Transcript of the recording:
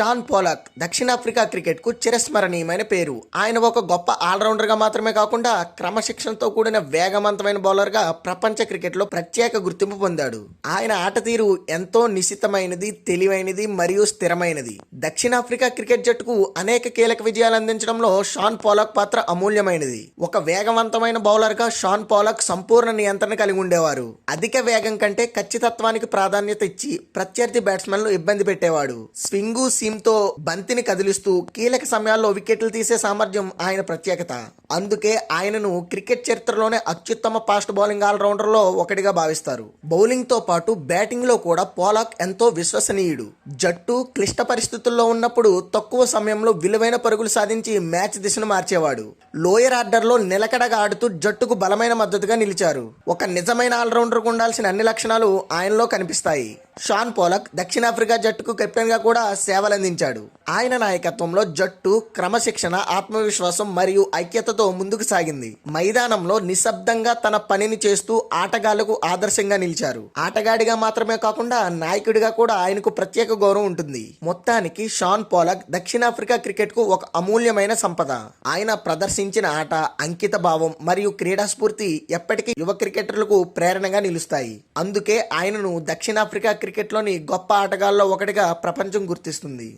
షాన్ పోలాక్ దక్షిణాఫ్రికా క్రికెట్కు చిరస్మరణీయమైన పేరు. ఆయన ఒక గొప్ప ఆల్రౌండర్గా మాత్రమే కాకుండా క్రమశిక్షణతో కూడిన వేగవంతమైన బౌలర్గా ప్రపంచ క్రికెట్లో ప్రత్యేక గుర్తింపు పొందాడు. ఆయన ఆట తీరు ఎంతో నిశితమైనది, తెలివైనది మరియు స్థిరమైనది. దక్షిణాఫ్రికా క్రికెట్ జట్టుకు అనేక కీలక విజయాలు అందించడంలో షాన్ పోలాక్ పాత్ర అమూల్యమైనది. ఒక వేగవంతమైన బౌలర్గా షాన్ పోలాక్ సంపూర్ణ నియంత్రణ కలిగి ఉండేవారు. అధిక వేగం కంటే ఖచ్చితత్వానికి ప్రాధాన్యత ఇచ్చి ప్రత్యర్థి బ్యాట్స్మెన్లు ఇబ్బంది పెట్టేవాడు. స్వింగు సీమ్తో బంతిని కదిలిస్తూ కీలక సమయాల్లో వికెట్లు తీసే సామర్థ్యం ఆయన ప్రత్యేకత. అందుకే ఆయనను క్రికెట్ చరిత్రలోనే అత్యుత్తమ ఫాస్ట్ బౌలింగ్ ఆల్రౌండర్లో ఒకటిగా భావిస్తారు. బౌలింగ్తో పాటు బ్యాటింగ్లో కూడా పోలాక్ ఎంతో విశ్వసనీయుడు. జట్టు క్లిష్ట పరిస్థితుల్లో ఉన్నప్పుడు తక్కువ సమయంలో విలువైన పరుగులు సాధించి మ్యాచ్ దిశను మార్చేవాడు. లోయర్ ఆర్డర్లో నిలకడగా ఆడుతూ జట్టుకు బలమైన మద్దతుగా నిలిచారు. ఒక నిజమైన ఆల్రౌండర్కు ఉండాల్సిన అన్ని లక్షణాలు ఆయనలో కనిపిస్తాయి. షాన్ పోలాక్ దక్షిణాఫ్రికా జట్టుకు కెప్టెన్గా కూడా సేవలందించాడు. ఆయన నాయకత్వంలో జట్టు క్రమశిక్షణ, ఆత్మవిశ్వాసం మరియు ఐక్యతతో ముందుకు సాగింది. మైదానంలో నిశ్శబ్దంగా తన పనిని చేస్తూ ఆటగాళ్లకు ఆదర్శంగా నిలిచారు. ఆటగాడిగా మాత్రమే కాకుండా నాయకుడిగా కూడా ఆయనకు ప్రత్యేక గౌరవం ఉంటుంది. మొత్తానికి షాన్ పోలాక్ దక్షిణాఫ్రికా క్రికెట్కు ఒక అమూల్యమైన సంపద. ఆయన ప్రదర్శించిన ఆట, అంకిత భావం మరియు క్రీడా స్ఫూర్తి ఎప్పటికీ యువ క్రికెటర్లకు ప్రేరణగా నిలుస్తాయి. అందుకే ఆయనను దక్షిణాఫ్రికా క్రికెట్లోని గొప్ప ఆటగాళ్లలో ఒకటిగా ప్రపంచం గుర్తిస్తుంది.